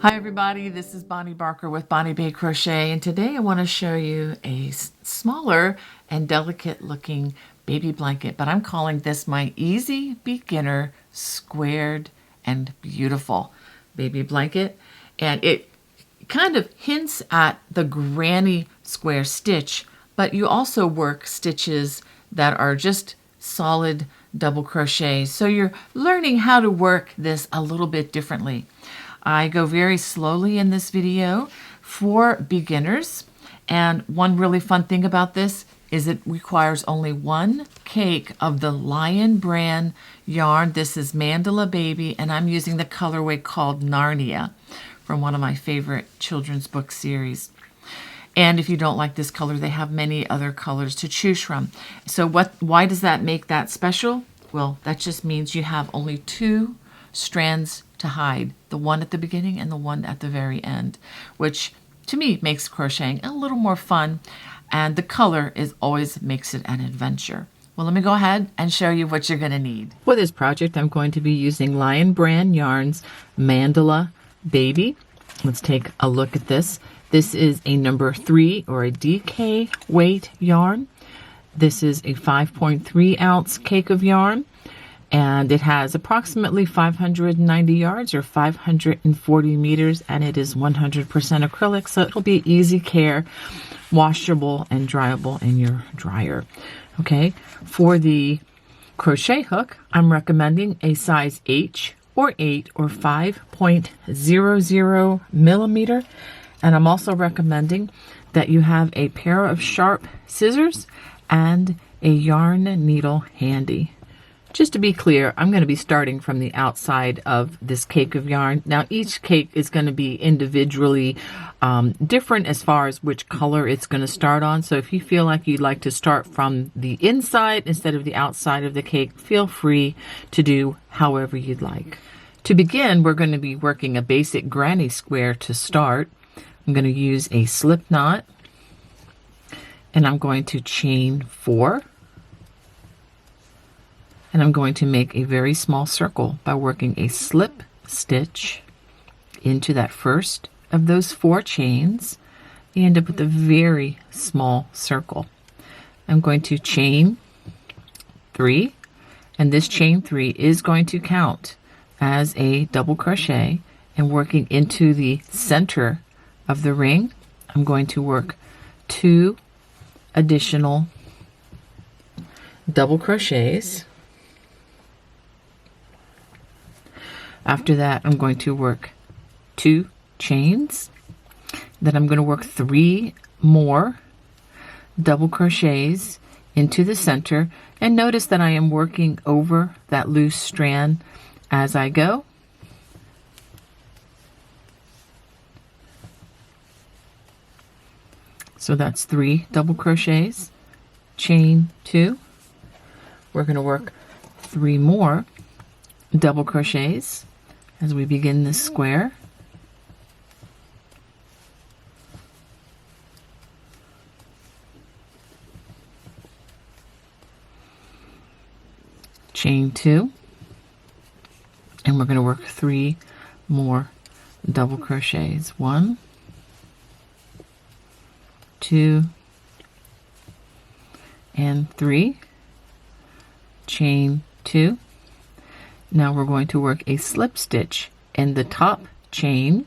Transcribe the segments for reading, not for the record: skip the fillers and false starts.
Hi everybody, this is Bonnie Barker with Bonnie Bay Crochet, and today I want to show you a smaller and delicate looking baby blanket, but I'm calling this my Easy Beginner Squared and Beautiful baby blanket. And it kind of hints at the granny square stitch, but you also work stitches that are just solid double crochet. So you're learning how to work this a little bit differently. I go very slowly in this video for beginners, and one really fun thing about this is it requires only one cake of the Lion brand yarn. This is Mandala Baby, and I'm using the colorway called Narnia from one of my favorite children's book series. And if you don't like this color, they have many other colors to choose from. So why does that make that special? Well, that just means you have only two strands to hide, the one at the beginning and the one at the very end, which to me makes crocheting a little more fun, and the color always makes it an adventure. Well, let me go ahead and show you what you're going to need. For this project, I'm going to be using Lion brand yarns Mandala Baby. Let's take a look at this. This is a number 3 or a DK weight yarn. This is a 5.3 ounce cake of yarn, and it has approximately 590 yards or 540 meters, and it is 100% acrylic, so it'll be easy care, washable and dryable in your dryer. Okay, for the crochet hook, I'm recommending a size H or 8 or 5.00 millimeter, and I'm also recommending that you have a pair of sharp scissors and a yarn needle handy. Just to be clear, I'm going to be starting from the outside of this cake of yarn. Now, each cake is going to be individually different as far as which color it's going to start on. So if you feel like you'd like to start from the inside instead of the outside of the cake, feel free to do however you'd like. To begin, we're going to be working a basic granny square to start. I'm going to use a slip knot, and I'm going to chain 4. And I'm going to make a very small circle by working a slip stitch into that first of those 4 chains. You end up with a very small circle. I'm going to chain 3, and this chain 3 is going to count as a double crochet, and working into the center of the ring, I'm going to work 2 additional double crochets. After that, I'm going to work 2 chains. Then I'm going to work 3 more double crochets into the center. And notice that I am working over that loose strand as I go. So that's 3 double crochets, chain 2. We're going to work 3 more double crochets as we begin this square. Chain 2, and we're going to work 3 more double crochets. 1, 2, and 3. Chain 2. Now we're going to work a slip stitch in the top chain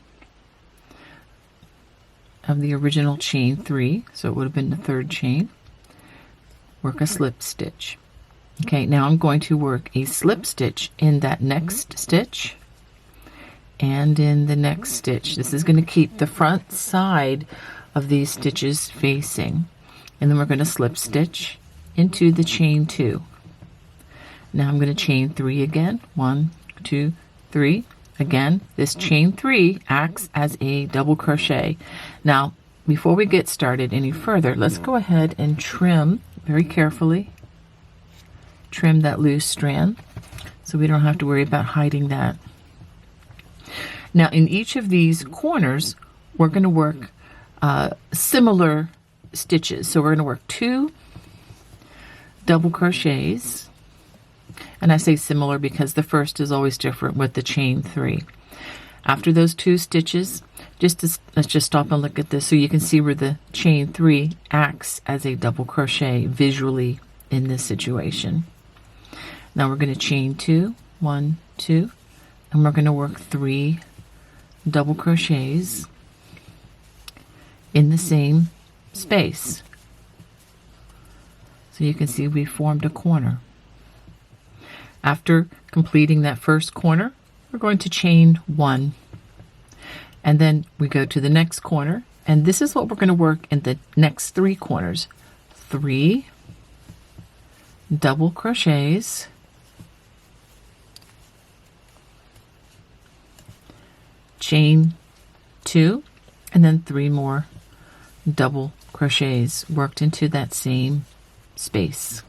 of the original chain 3, so it would have been the 3rd chain. Work a slip stitch. Okay, now I'm going to work a slip stitch in that next stitch and in the next stitch. This is going to keep the front side of these stitches facing, and then we're going to slip stitch into the chain 2. Now I'm going to chain 3 again. 1, 2, 3. Again, this chain 3 acts as a double crochet. Now, before we get started any further, let's go ahead and trim very carefully. Trim that loose strand so we don't have to worry about hiding that. Now, in each of these corners, we're going to work similar stitches. So we're going to work 2 double crochets, and I say similar because the first is always different with the chain 3. After those 2 stitches, let's just stop and look at this so you can see where the chain 3 acts as a double crochet visually in this situation. Now we're going to chain 2, 1, 2, and we're going to work 3 double crochets in the same space. So you can see we formed a corner. After completing that first corner, we're going to chain 1, and then we go to the next corner, and this is what we're going to work in the next 3 corners. 3 double crochets, chain 2, and then 3 more double crochets worked into that same space.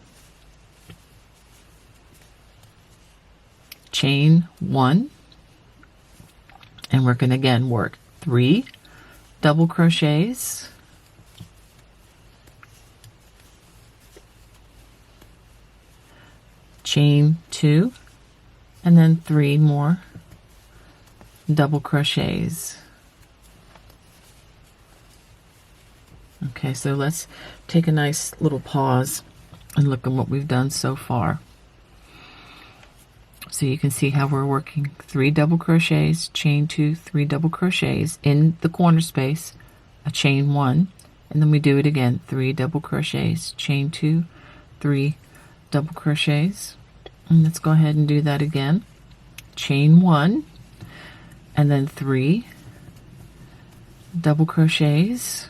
Chain 1, and we're going to again work 3 double crochets, chain 2, and then 3 more double crochets. Okay, so let's take a nice little pause and look at what we've done so far. So you can see how we're working 3 double crochets, chain 2, 3 double crochets in the corner space, a chain 1, and then we do it again, 3 double crochets, chain 2, 3 double crochets. And let's go ahead and do that again. Chain 1, and then 3 double crochets,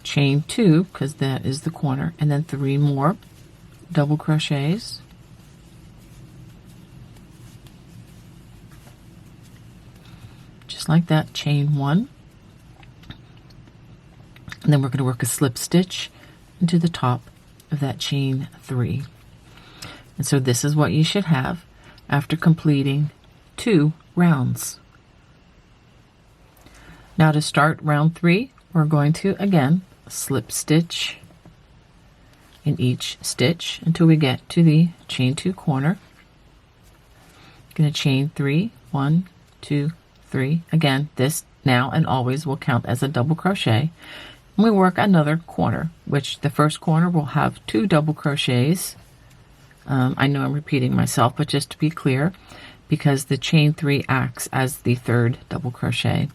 chain 2, because that is the corner, and then 3 more double crochets, just like that, chain 1, and then we're going to work a slip stitch into the top of that chain 3. And so this is what you should have after completing 2 rounds. Now to start round 3, we're going to again slip stitch in each stitch until we get to the chain 2 corner. Going to chain 3, 1, 2, 3. Again, this now and always will count as a double crochet. And we work another corner, which the first corner will have 2 double crochets. I know I'm repeating myself, but just to be clear, because the chain 3 acts as the 3rd double crochet.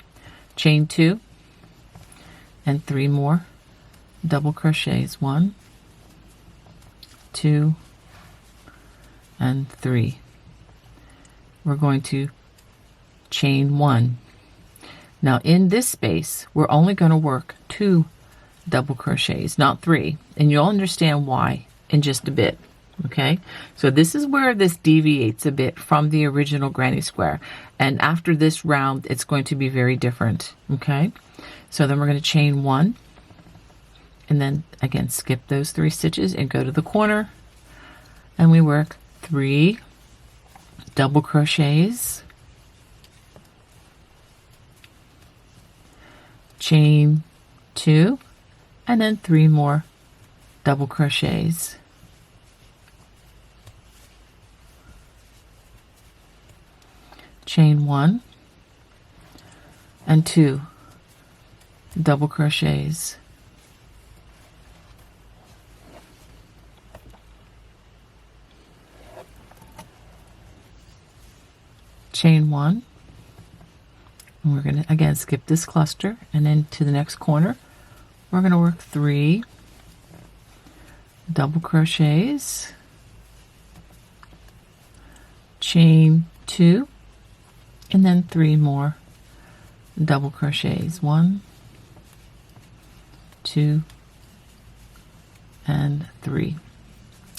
Chain 2 and 3 more double crochets, 1, 2, and 3. We're going to chain 1. Now in this space, we're only going to work 2 double crochets, not 3, and you'll understand why in just a bit. Okay, so this is where this deviates a bit from the original granny square, and after this round it's going to be very different. Okay, so then we're going to chain 1, and then again skip those 3 stitches and go to the corner, and we work 3 double crochets, chain 2, and then 3 more double crochets. Chain 1 and 2 double crochets. Chain 1, and we're going to again skip this cluster, and then to the next corner we're going to work 3 double crochets, chain 2, and then 3 more double crochets, 1, 2, and 3.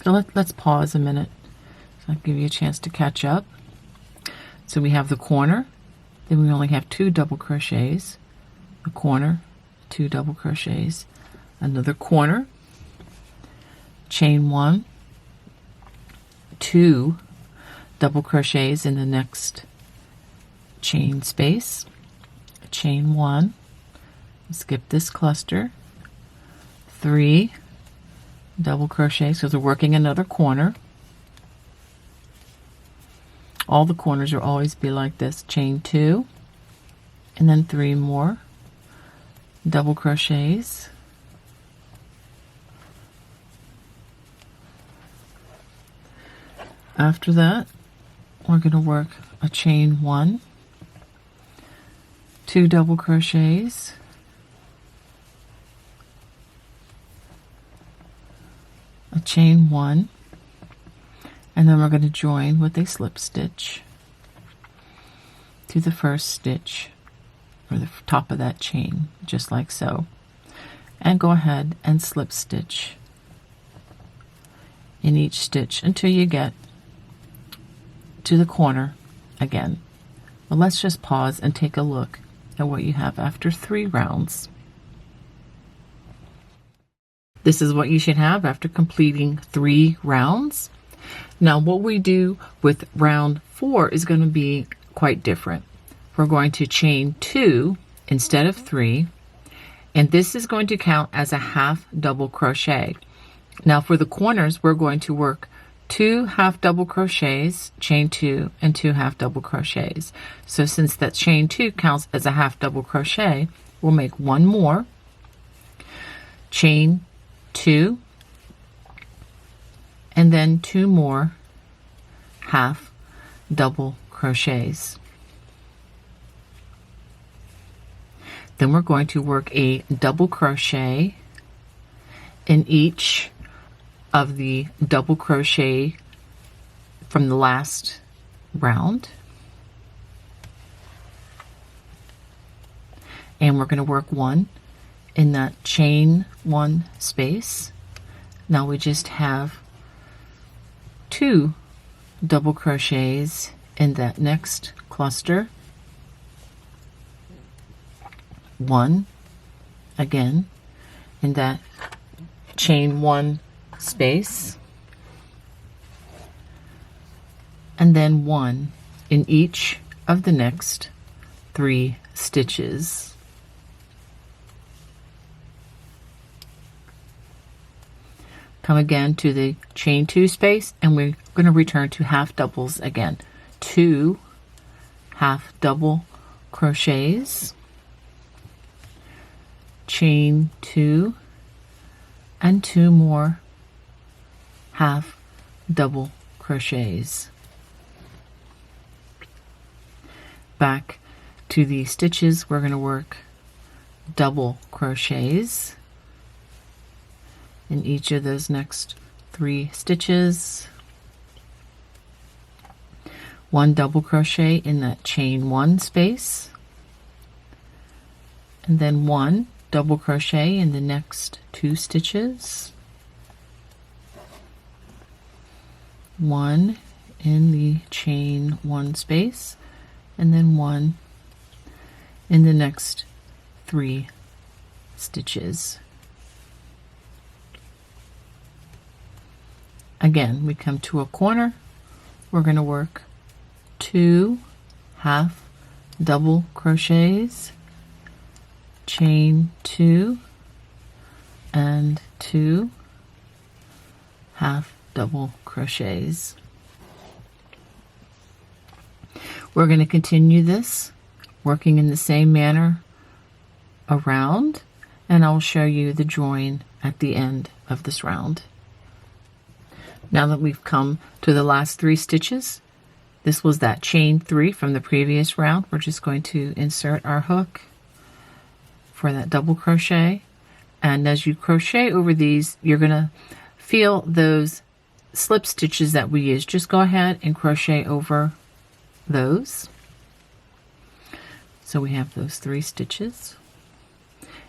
So let's pause a minute so I'll give you a chance to catch up. So we have the corner, then we only have 2 double crochets, a corner, 2 double crochets, another corner, chain 1, 2 double crochets in the next chain space, chain 1, skip this cluster, 3 double crochets, so they're working another corner, All the corners will always be like this. Chain 2, and then 3 more double crochets. After that, we're going to work a chain 1, 2 double crochets, a chain 1, and then we're going to join with a slip stitch to the first stitch or the top of that chain, just like so, and go ahead and slip stitch in each stitch until you get to the corner again. Well, let's just pause and take a look at what you have after 3 rounds. This is what you should have after completing 3 rounds. Now what we do with round 4 is going to be quite different. We're going to chain 2 instead of 3, and this is going to count as a half double crochet. Now for the corners, we're going to work 2 half double crochets, chain 2, and 2 half double crochets. So since that chain 2 counts as a half double crochet, we'll make 1 more, chain 2, and then 2 more half double crochets. Then we're going to work a double crochet in each of the double crochet from the last round, and we're going to work 1 in that chain 1 space. Now we just have 2 double crochets in that next cluster, 1 again in that chain 1 space, and then 1 in each of the next 3 stitches. Come again to the chain 2 space, and we're going to return to half doubles again. 2 half double crochets, chain 2, and 2 more half double crochets. Back to the stitches, we're going to work double crochets in each of those next 3 stitches, 1 double crochet in that chain 1 space, and then 1 double crochet in the next 2 stitches, 1 in the chain 1 space, and then 1 in the next 3 stitches. Again, we come to a corner, we're going to work 2 half double crochets, chain 2, and 2 half double crochets. We're going to continue this, working in the same manner around, and I'll show you the join at the end of this round. Now that we've come to the last 3 stitches, this was that chain 3 from the previous round. We're just going to insert our hook for that double crochet, and as you crochet over these, you're going to feel those slip stitches that we use. Just go ahead and crochet over those. So we have those 3 stitches,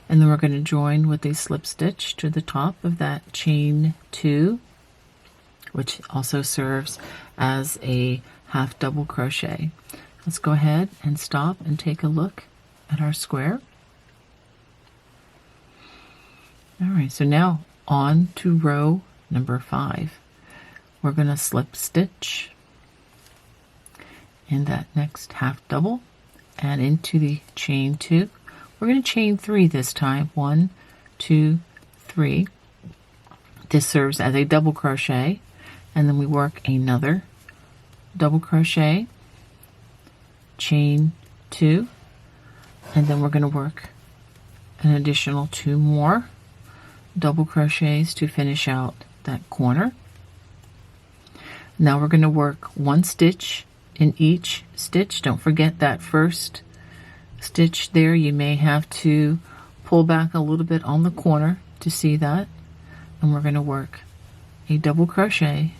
and then we're going to join with a slip stitch to the top of that chain 2, which also serves as a half double crochet. Let's go ahead and stop and take a look at our square. All right, so now on to row number 5. We're going to slip stitch in that next half double and into the chain 2. We're going to chain 3 this time. 1, 2, 3. This serves as a double crochet, and then we work another double crochet, chain 2, and then we're going to work an additional 2 more double crochets to finish out that corner. Now we're going to work 1 stitch in each stitch. Don't forget that first stitch there. You may have to pull back a little bit on the corner to see that. And we're going to work a double crochet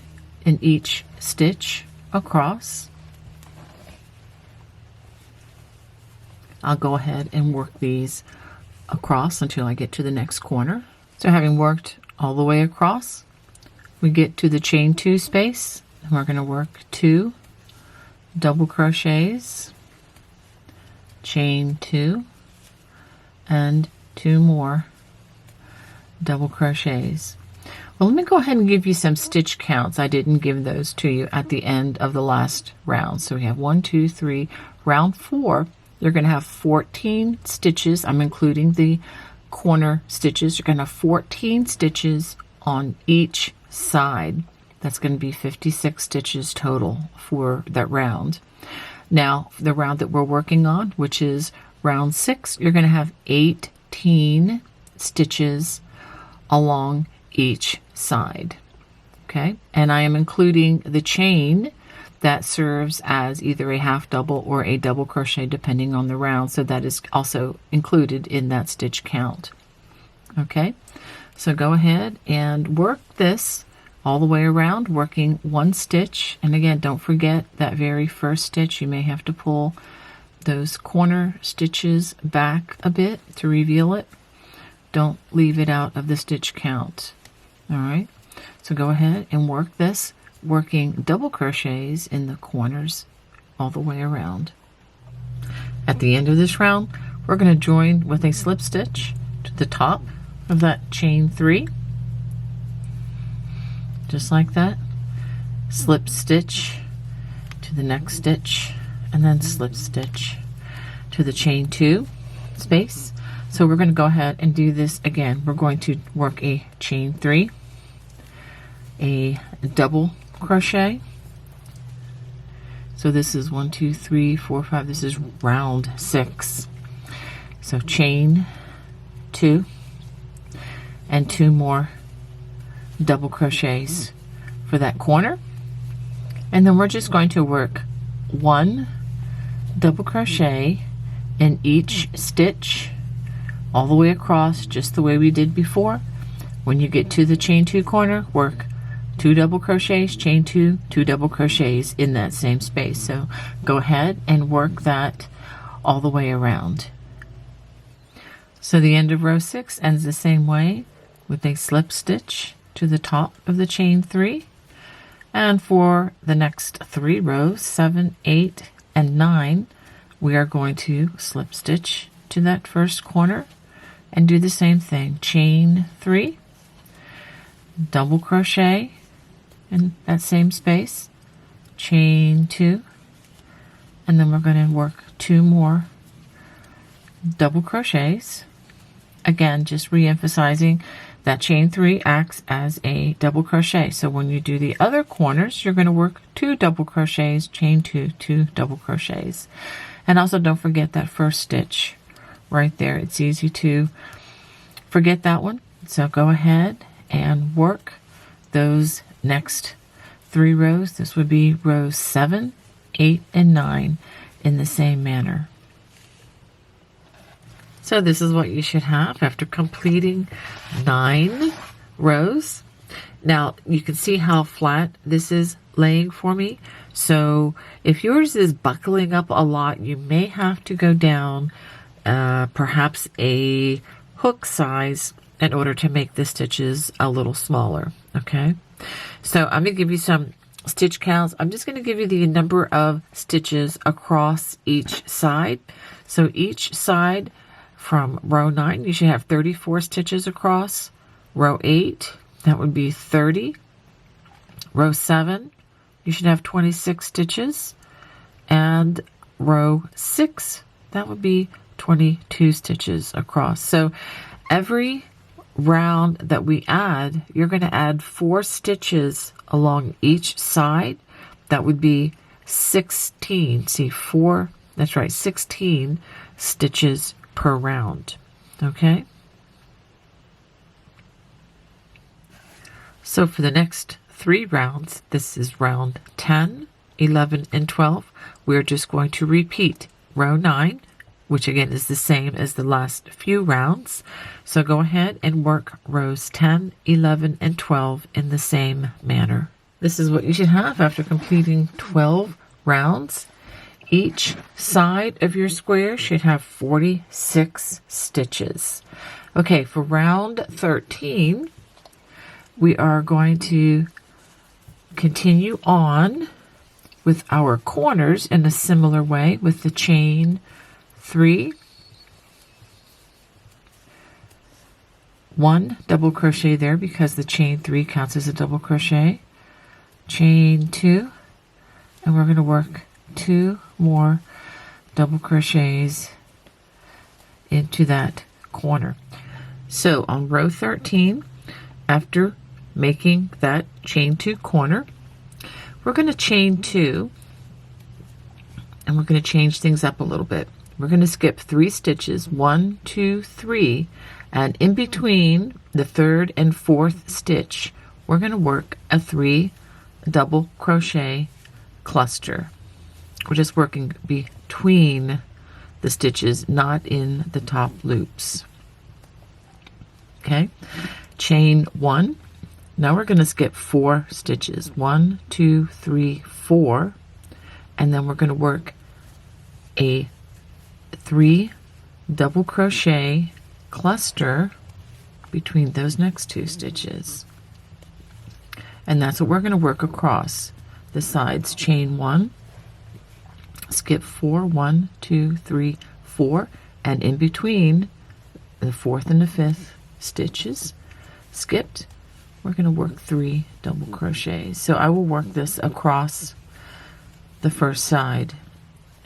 in each stitch across. I'll go ahead and work these across until I get to the next corner. So having worked all the way across, we get to the chain 2 space, and we're going to work 2 double crochets, chain 2, and 2 more double crochets. Well, let me go ahead and give you some stitch counts. I didn't give those to you at the end of the last round. So we have 1, 2, 3, round 4. You're going to have 14 stitches. I'm including the corner stitches. You're going to have 14 stitches on each side. That's going to be 56 stitches total for that round. Now, the round that we're working on, which is round 6, you're going to have 18 stitches along each side. Okay, and I am including the chain that serves as either a half double or a double crochet depending on the round, so that is also included in that stitch count. Okay, so go ahead and work this all the way around, working 1 stitch, and again, don't forget that very first stitch. You may have to pull those corner stitches back a bit to reveal it. Don't leave it out of the stitch count. All right, so go ahead and work this, working double crochets in the corners all the way around. At the end of this round, we're going to join with a slip stitch to the top of that chain 3, just like that. Slip stitch to the next stitch, and then slip stitch to the chain 2 space. So we're going to go ahead and do this again. We're going to work a chain 3, a double crochet. So this is 1, 2, 3, 4, 5. This is round 6. So chain 2 and 2 more double crochets for that corner. And then we're just going to work 1 double crochet in each stitch all the way across, just the way we did before. When you get to the chain 2 corner, work 2 double crochets, chain 2, 2 double crochets in that same space. So go ahead and work that all the way around. So the end of row 6 ends the same way, with a slip stitch to the top of the chain 3. And for the next 3 rows, 7, 8, and 9, we are going to slip stitch to that first corner and do the same thing. Chain 3, double crochet in that same space, chain 2, and then we're going to work 2 more double crochets. Again, just re-emphasizing that chain 3 acts as a double crochet. So when you do the other corners, you're going to work 2 double crochets, chain 2, 2 double crochets. And also don't forget that first stitch right there. It's easy to forget that one. So go ahead and work those next 3 rows. This would be rows 7, 8, and 9 in the same manner. So this is what you should have after completing 9 rows. Now you can see how flat this is laying for me. So if yours is buckling up a lot, you may have to go down perhaps a hook size in order to make the stitches a little smaller. Okay, so I'm going to give you some stitch counts. I'm just going to give you the number of stitches across each side. So each side from row 9, you should have 34 stitches across. Row 8, that would be 30. Row 7, you should have 26 stitches. And row 6, that would be 22 stitches across. So every round that we add, you're going to add 4 stitches along each side. That would be 16, see 4, that's right, 16 stitches per round, okay? So for the next 3 rounds, this is round 10, 11, and 12, we're just going to repeat row 9, which again is the same as the last few rounds. So go ahead and work rows 10, 11, and 12 in the same manner. This is what you should have after completing 12 rounds. Each side of your square should have 46 stitches. Okay, for round 13, we are going to continue on with our corners in a similar way with the chain 3, 1 double crochet there because the chain 3 counts as a double crochet, chain 2, and we're going to work 2 more double crochets into that corner. So on row 13, after making that chain 2 corner, we're going to chain 2, and we're going to change things up a little bit. We're going to skip 3 stitches, 1, 2, 3, and in between the 3rd and 4th stitch, we're going to work a 3 double crochet cluster. We're just working between the stitches, not in the top loops. Okay, chain 1. Now we're going to skip 4 stitches, 1, 2, 3, 4, and then we're going to work a 3 double crochet cluster between those next 2 stitches. And that's what we're going to work across the sides. Chain 1, skip 4, 1, 2, 3, 4, and in between the 4th and the 5th stitches skipped, we're going to work 3 double crochets. So I will work this across the first side.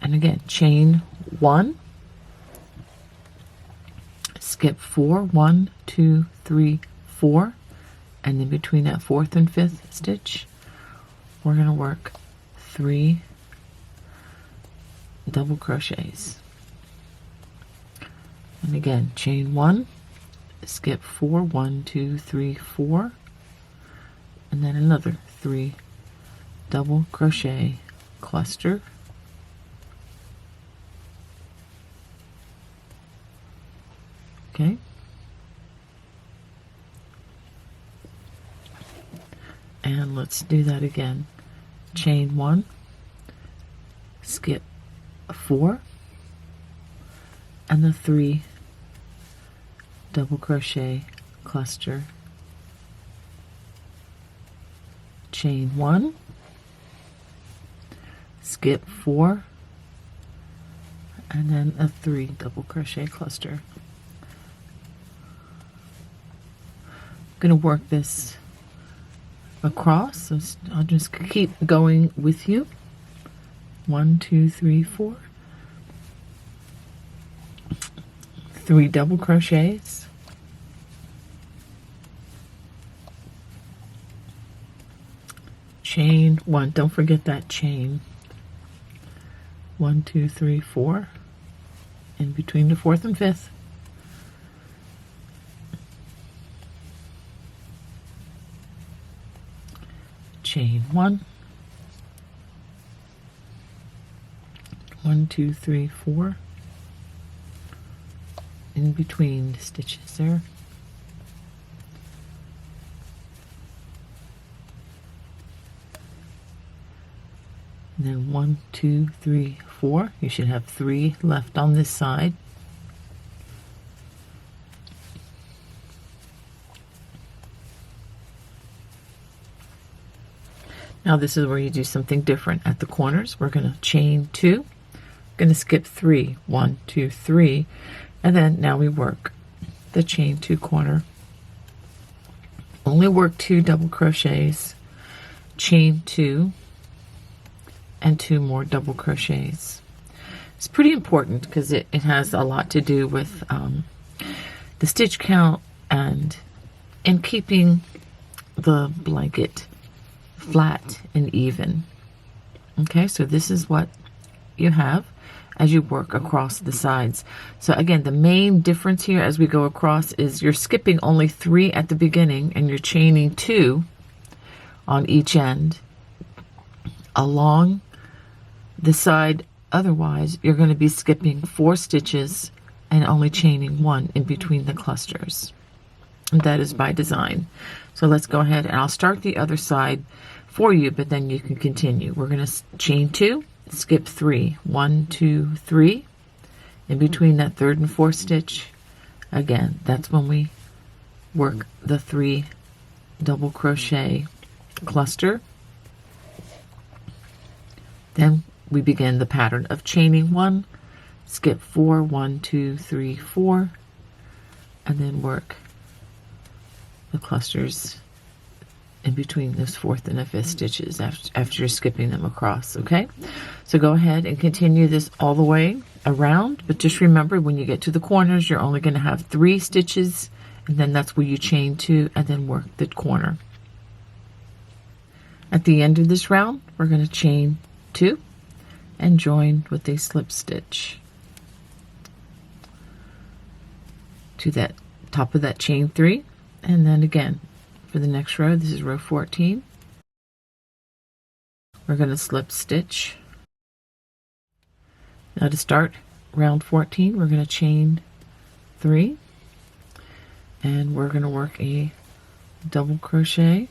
And again, chain 1, skip 4, 1, 2, 3, 4, and in between that 4th and 5th stitch, we're going to work 3 double crochets. And again, chain 1, skip 4, 1, 2, 3, 4, and then another 3 double crochet cluster. Okay. And let's do that again. Chain 1, skip 4, and the 3 double crochet cluster. Chain 1, skip 4, and then a 3 double crochet cluster. I'm going to work this across, so I'll just keep going with you. 1, 2, 3, 4, 3 double crochets, chain 1, don't forget that chain, 1, 2, 3, 4, in between the 4th and 5th, chain 1, 1, 2, 3, 4, in between the stitches there, and then 1, 2, 3, 4. You should have 3 left on this side. Now this is where you do something different. At the corners, we're going to chain 2, going to skip 3, 1, 2, 3, and then now we work the chain 2 corner. Only work 2 double crochets, chain 2, and 2 more double crochets. It's pretty important because it has a lot to do with the stitch count and in keeping the blanket flat and even. Okay, so this is what you have as you work across the sides. So again, the main difference here as we go across is you're skipping only 3 at the beginning and you're chaining 2 on each end along the side. Otherwise, you're going to be skipping 4 stitches and only chaining 1 in between the clusters. And that is by design. So let's go ahead and I'll start the other side for you, but then you can continue. We're going to chain 2, skip 3, 1, 2, 3. In between that 3rd and 4th stitch, again, that's when we work the 3 double crochet cluster. Then we begin the pattern of chaining 1, skip 4, 1, 2, 3, 4, and then work the clusters in between those 4th and the 5th stitches after you're skipping them across. Okay, so go ahead and continue this all the way around, but just remember when you get to the corners you're only going to have 3 stitches, and then that's where you chain 2 and then work the corner. At the end of this round we're going to chain 2 and join with a slip stitch to that top of that chain 3, and then again for the next row, this is row 14, we're going to slip stitch. Now to start round 14 we're going to chain 3 and we're going to work a double crochet,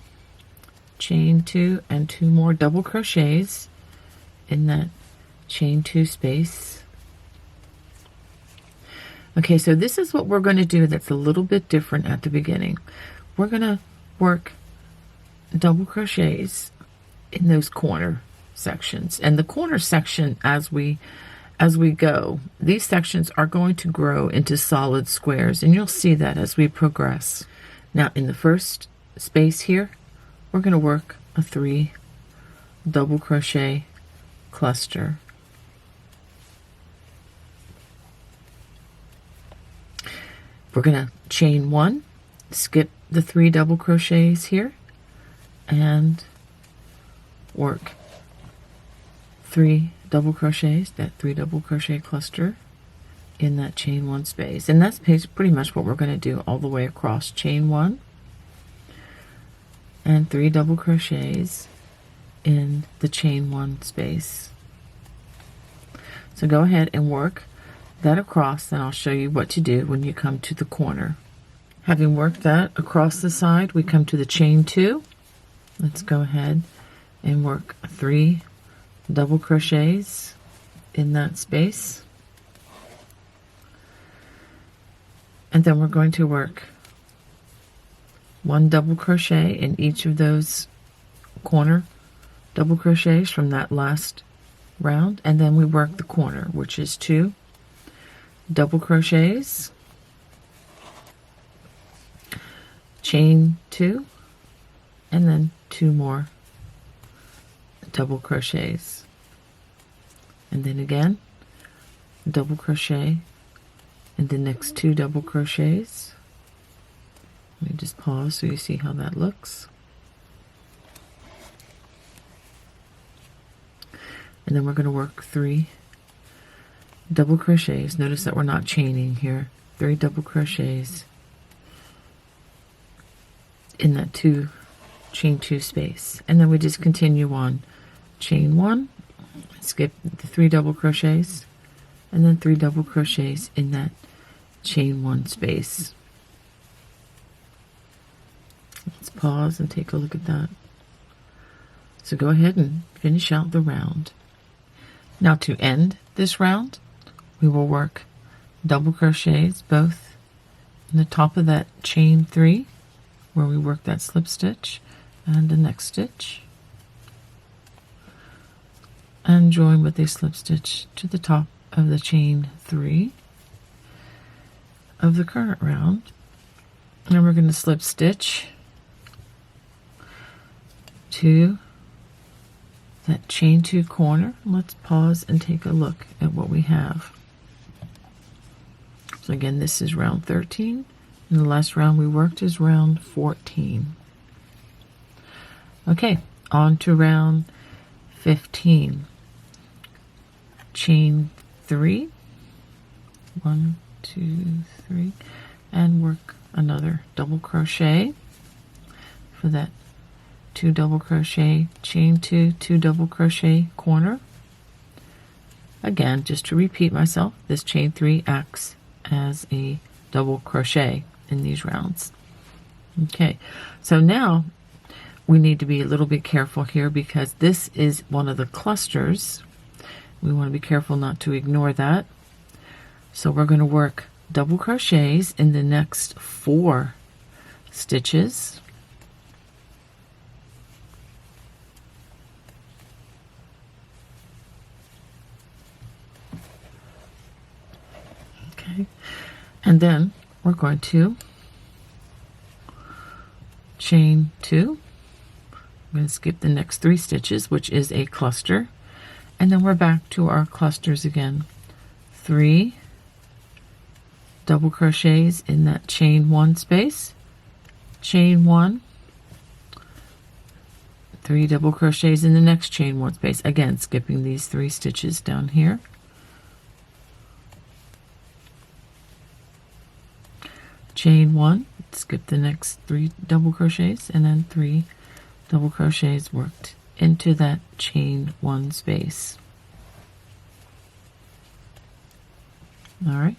chain 2 and 2 more double crochets in that chain 2 space. Okay, so this is what we're going to do that's a little bit different at the beginning. We're going to work double crochets in those corner sections, and the corner section as we go, these sections are going to grow into solid squares, and you'll see that as we progress. Now in the first space here we're going to work a 3 double crochet cluster. We're going to chain 1, skip the 3 double crochets here, and work 3 double crochets, that 3 double crochet cluster in that chain 1 space. And that's pretty much what we're going to do all the way across. Chain 1 and 3 double crochets in the chain 1 space. So go ahead and work that across, and I'll show you what to do when you come to the corner. Having worked that across the side, we come to the chain 2. Let's go ahead and work 3 double crochets in that space, and then we're going to work 1 double crochet in each of those corner double crochets from that last round, and then we work the corner, which is 2 double crochets, chain 2, and then 2 more double crochets, and then again double crochet in the next 2 double crochets. Let me just pause so you see how that looks. And then we're going to work 3 double crochets. Notice that we're not chaining here. 3 double crochets in that chain 2 space, and then we just continue on. Chain 1, skip the 3 double crochets, and then 3 double crochets in that chain 1 space. Let's pause and take a look at that. So go ahead and finish out the round. Now to end this round, we will work double crochets both in the top of that chain 3 where we work that slip stitch and the next stitch, and join with a slip stitch to the top of the chain 3 of the current round, and we're going to slip stitch to that chain 2 corner. Let's pause and take a look at what we have. So again, this is round 13, and the last round we worked is round 14. Okay, on to round 15. Chain 3, 1, 2, 3, and work another double crochet for that 2 double crochet, chain 2, 2 double crochet corner. Again, just to repeat myself, this chain 3 acts as a double crochet in these rounds. Okay, so now we need to be a little bit careful here because this is one of the clusters. We want to be careful not to ignore that. So we're going to work double crochets in the next 4 stitches. Okay, and then we're going to chain 2. I'm going to skip the next 3 stitches, which is a cluster, and then we're back to our clusters again. 3 double crochets in that chain 1 space, chain 1, 3 double crochets in the next chain 1 space, again skipping these 3 stitches down here. Chain 1, skip the next 3 double crochets, and then 3 double crochets worked into that chain 1 space. All right,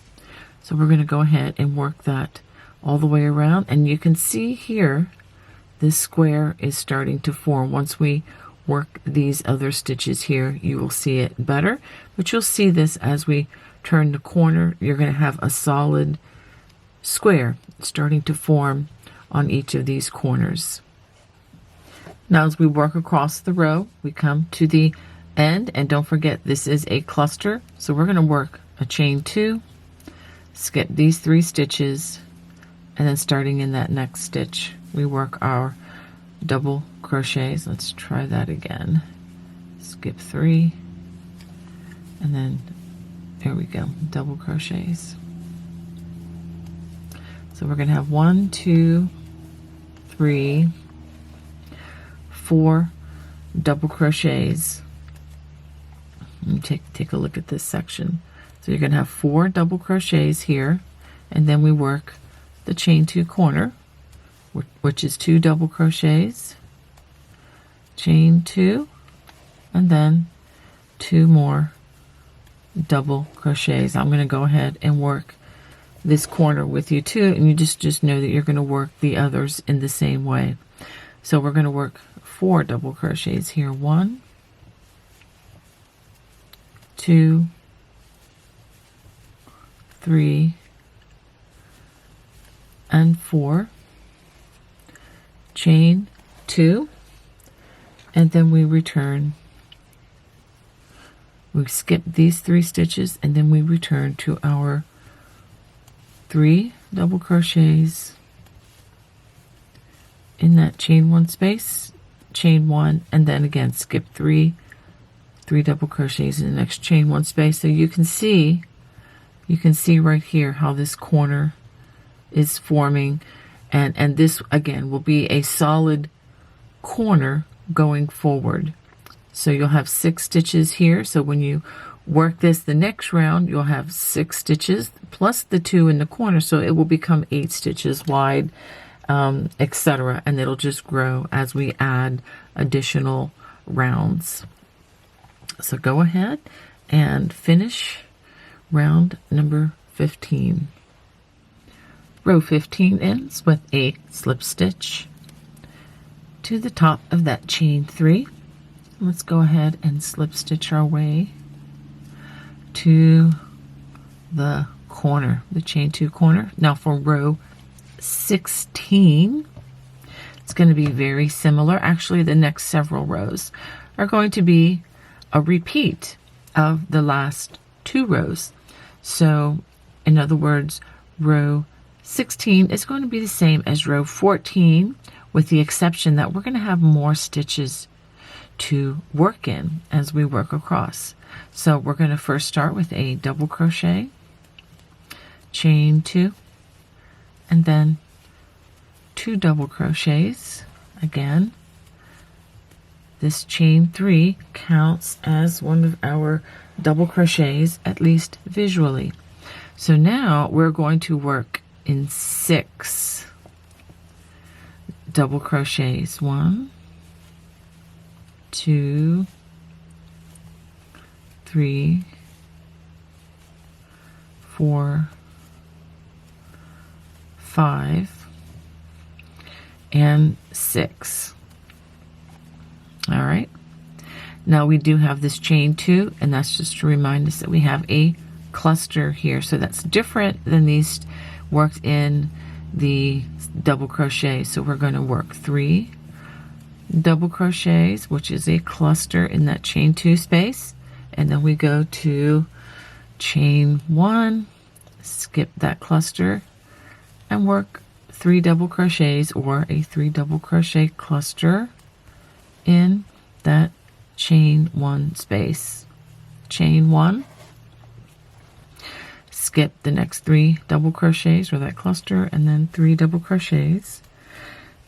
so we're going to go ahead and work that all the way around, and you can see here this square is starting to form. Once we work these other stitches here, you will see it better, but you'll see this as we turn the corner. You're going to have a solid square starting to form on each of these corners. Now as we work across the row, we come to the end, and don't forget this is a cluster, so we're going to work a chain 2, skip these 3 stitches, and then starting in that next stitch we work our double crochets. Let's try that again. Skip 3, and then there we go, double crochets. So we're going to have 1, 2, 3, 4 double crochets. Let me take a look at this section. So you're going to have 4 double crochets here, and then we work the chain 2 corner, which is 2 double crochets, chain 2, and then 2 more double crochets. I'm going to go ahead and work this corner with you too, and you just know that you're going to work the others in the same way. So we're going to work 4 double crochets here. 1, 2, 3, and 4. Chain 2, and then we return. We skip these 3 stitches, and then we return to our 3 double crochets in that chain 1 space, chain 1, and then again skip 3 double crochets in the next chain 1 space. So you can see right here how this corner is forming, and this again will be a solid corner going forward. So you'll have 6 stitches here. So when you work this the next round, you'll have 6 stitches plus the 2 in the corner, so it will become 8 stitches wide, etc., and it'll just grow as we add additional rounds. So go ahead and finish round number 15. Row 15 ends with a slip stitch to the top of that chain 3. Let's go ahead and slip stitch our way to the corner, the chain 2 corner. Now for row 16, it's going to be very similar. Actually, the next several rows are going to be a repeat of the last 2 rows. So in other words, row 16 is going to be the same as row 14, with the exception that we're going to have more stitches to work in as we work across. So we're going to first start with a double crochet, chain 2, and then 2 double crochets, again this chain 3 counts as one of our double crochets, at least visually. So now we're going to work in 6 double crochets. 1, 2, 3, 4, 5, and 6. All right. Now we do have this chain 2, and that's just to remind us that we have a cluster here. So that's different than these worked in the double crochet. So we're going to work 3 double crochets, which is a cluster in that chain 2 space, and then we go to chain 1, skip that cluster, and work 3 double crochets or a 3 double crochet cluster in that chain 1 space. Chain 1, skip the next 3 double crochets or that cluster, and then 3 double crochets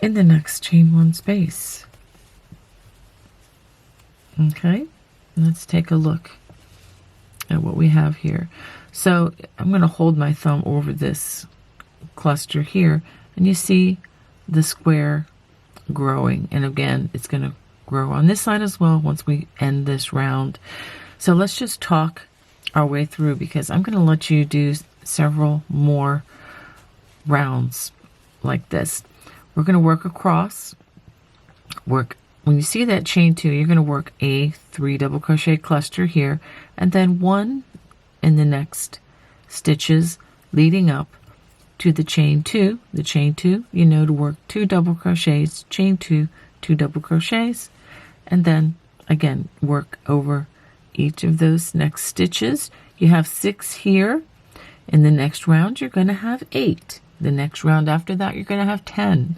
in the next chain 1 space. Okay, let's take a look at what we have here. So I'm going to hold my thumb over this cluster here, and you see the square growing, and again it's going to grow on this side as well once we end this round. So let's just talk our way through, because I'm going to let you do several more rounds like this. We're going to work across, when you see that chain 2, you're going to work a 3 double crochet cluster here, and then 1 in the next stitches leading up to the chain 2. The chain 2, you know to work 2 double crochets, chain 2, 2 double crochets, and then again work over each of those next stitches. You have 6 here. In the next round you're going to have 8. The next round after that you're going to have 10.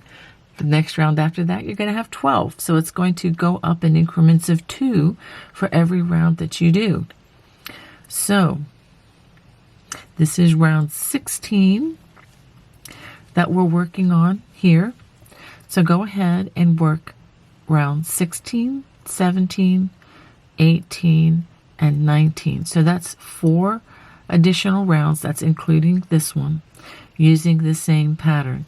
The next round after that you're going to have 12. So it's going to go up in increments of 2 for every round that you do. So this is round 16 that we're working on here. So go ahead and work round 16, 17, 18, and 19. So that's 4 additional rounds. That's including this one, using the same pattern.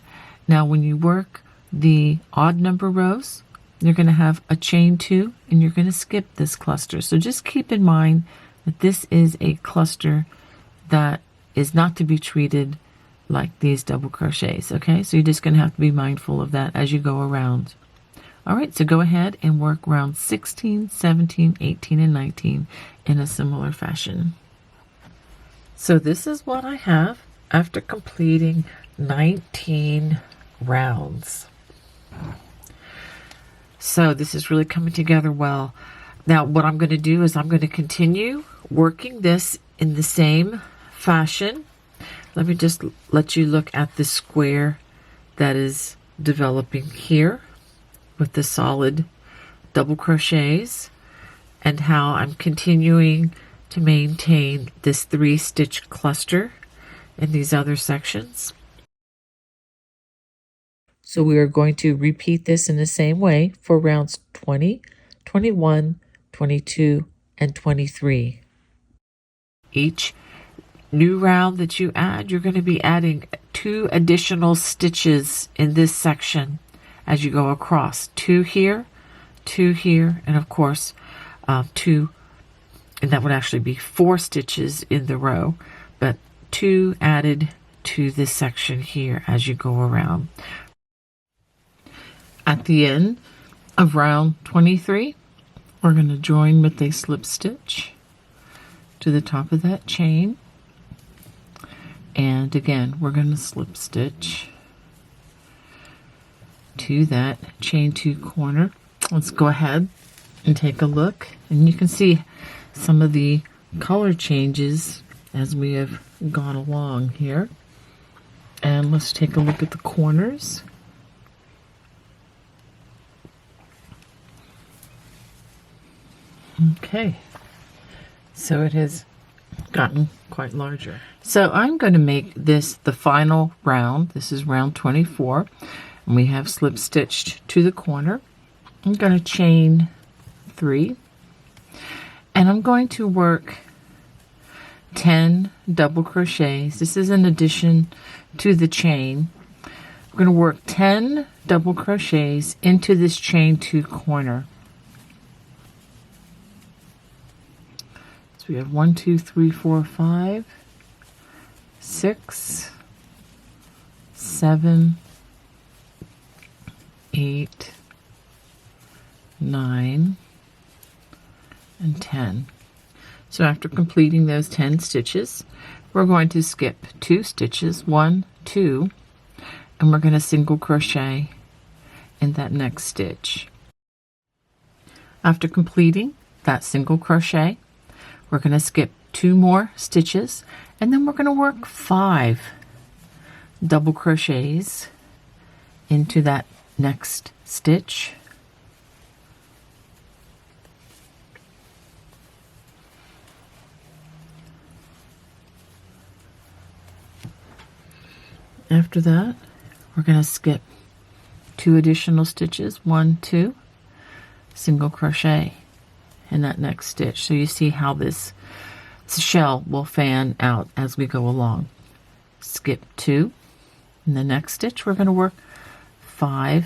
Now when you work the odd number rows, you're going to have a chain 2, and you're going to skip this cluster. So just keep in mind that this is a cluster that is not to be treated like these double crochets. Okay, so you're just going to have to be mindful of that as you go around. All right, so go ahead and work round 16, 17, 18, and 19 in a similar fashion. So this is what I have after completing 19 rounds. So this is really coming together well. Now what I'm going to do is I'm going to continue working this in the same fashion. Let me just let you look at the square that is developing here with the solid double crochets, and how I'm continuing to maintain this 3-stitch cluster in these other sections. So we are going to repeat this in the same way for rounds 20, 21, 22, and 23. Each new round that you add, you're going to be adding 2 additional stitches in this section as you go across. 2 here, 2 here, and of course 2, and that would actually be 4 stitches in the row, but 2 added to this section here as you go around. At the end of round 23, we're going to join with a slip stitch to the top of that chain, and again we're going to slip stitch to that chain 2 corner. Let's go ahead and take a look, and you can see some of the color changes as we have gone along here. And let's take a look at the corners. Okay, so it has gotten quite larger. So I'm going to make this the final round. This is round 24, and we have slip stitched to the corner. I'm going to chain 3, and I'm going to work 10 double crochets. This is in addition to the chain. We're going to work 10 double crochets into this chain 2 corner. So we have 1, 2, 3, 4, 5, 6, 7, 8, 9, and 10. So after completing those 10 stitches, we're going to skip 2 stitches, 1, 2, and we're going to single crochet in that next stitch. After completing that single crochet, we're going to skip 2 more stitches, and then we're going to work 5 double crochets into that next stitch. After that, we're going to skip 2 additional stitches, 1, 2, single crochet in that next stitch. So you see how this shell will fan out as we go along. Skip 2. In the next stitch, we're going to work 5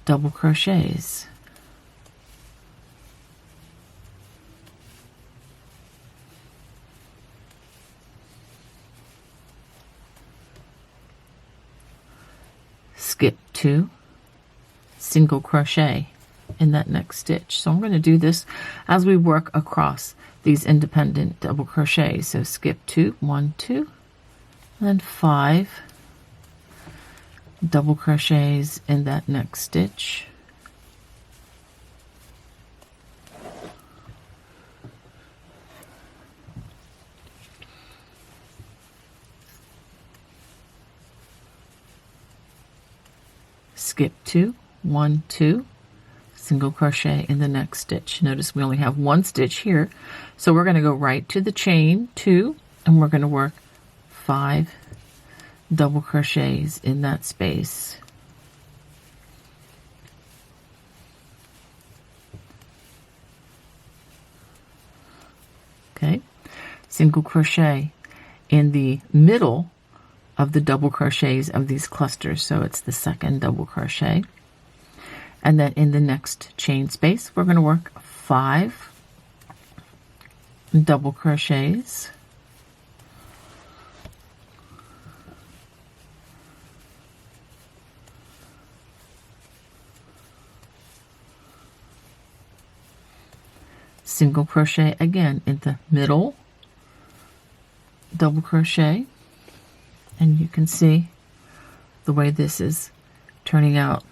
double crochets. Skip 2, single crochet in that next stitch. So I'm going to do this as we work across these independent double crochets. So skip 2, 1, 2, and then 5 double crochets in that next stitch. Skip 2, 1, 2, single crochet in the next stitch. Notice we only have 1 stitch here, so we're going to go right to the chain 2, and we're going to work 5 double crochets in that space. Okay, single crochet in the middle of the double crochets of these clusters, so it's the second double crochet. And then in the next chain space, we're going to work 5 double crochets. Single crochet again in the middle double crochet. And you can see the way this is turning out.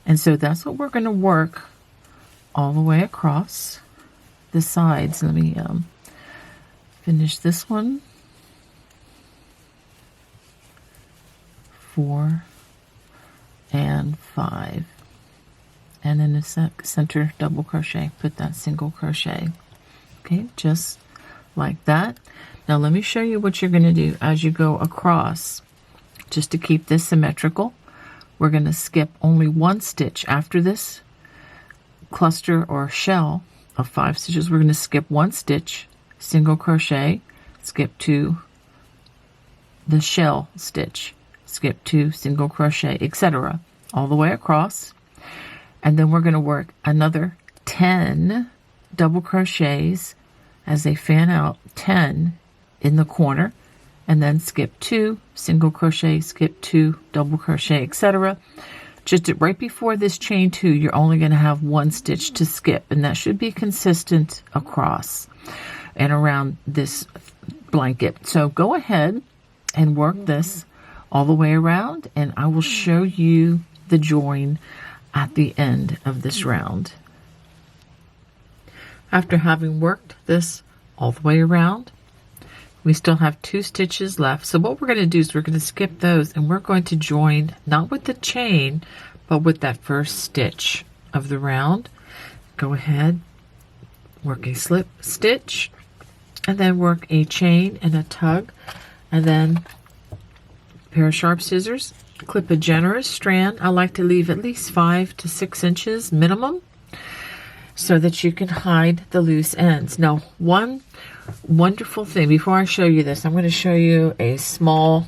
And so that's what we're going to work all the way across the sides. Let me finish this one. 4 and 5. And in the center double crochet, put that single crochet. Okay, just like that. Now let me show you what you're going to do as you go across. Just to keep this symmetrical, we're going to skip only 1 stitch after this cluster or shell of 5 stitches. We're going to skip 1 stitch, single crochet, skip 2, the shell stitch, skip 2, single crochet, etc. all the way across. And then we're going to work another 10 double crochets as they fan out, 10 in the corner, and then skip 2, single crochet, skip 2, double crochet, etc. Just right before this chain 2, you're only going to have 1 stitch to skip, and that should be consistent across and around this blanket. So go ahead and work this all the way around, and I will show you the join at the end of this round. After having worked this all the way around, we still have 2 stitches left. So what we're going to do is we're going to skip those, and we're going to join not with the chain, but with that first stitch of the round. Go ahead, work a slip stitch, and then work a chain and a tug, and then a pair of sharp scissors, clip a generous strand. I like to leave at least 5 to 6 inches minimum so that you can hide the loose ends. Now, one wonderful thing, before I show you this, I'm going to show you a small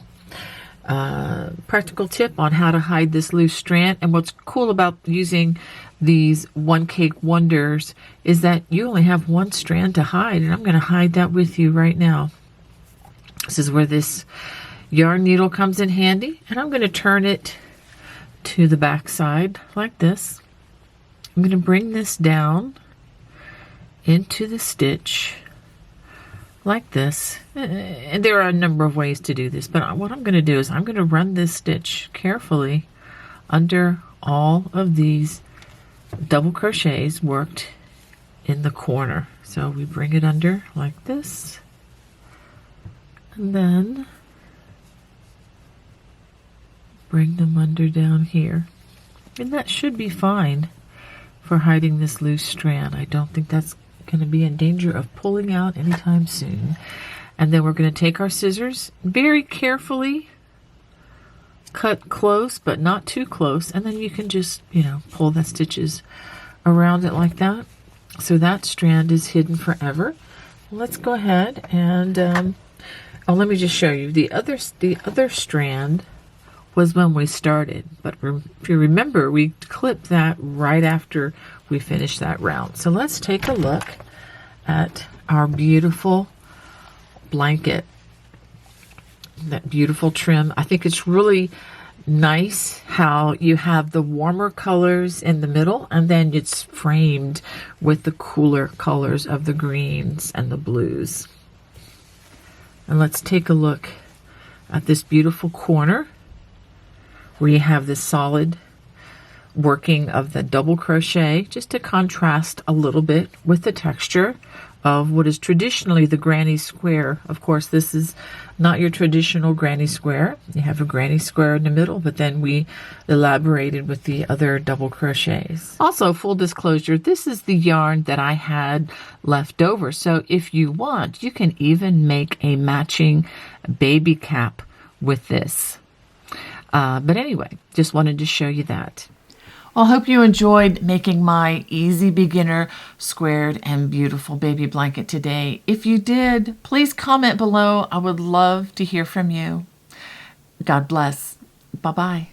practical tip on how to hide this loose strand. And what's cool about using these One Cake Wonders is that you only have one strand to hide, and I'm going to hide that with you right now. This is where this yarn needle comes in handy, and I'm going to turn it to the back side like this. I'm going to bring this down into the stitch like this. And there are a number of ways to do this, but what I'm going to do is I'm going to run this stitch carefully under all of these double crochets worked in the corner. So we bring it under like this, and then bring them under down here. And that should be fine for hiding this loose strand. I don't think that's going to be in danger of pulling out anytime soon. And then we're going to take our scissors, very carefully cut close, but not too close, and then you can just, pull the stitches around it like that. So that strand is hidden forever. Let's go ahead and let me just show you the other strand was when we started, but if you remember, we clipped that right after we finished that round. So let's take a look at our beautiful blanket, that beautiful trim. I think it's really nice how you have the warmer colors in the middle, and then it's framed with the cooler colors of the greens and the blues. And let's take a look at this beautiful corner where you have this solid working of the double crochet, just to contrast a little bit with the texture of what is traditionally the granny square. Of course, this is not your traditional granny square. You have a granny square in the middle, but then we elaborated with the other double crochets. Also, full disclosure, this is the yarn that I had left over. So if you want, you can even make a matching baby cap with this. But anyway, just wanted to show you that. Well, I hope you enjoyed making my easy beginner squared and beautiful baby blanket today. If you did, please comment below. I would love to hear from you. God bless. Bye-bye.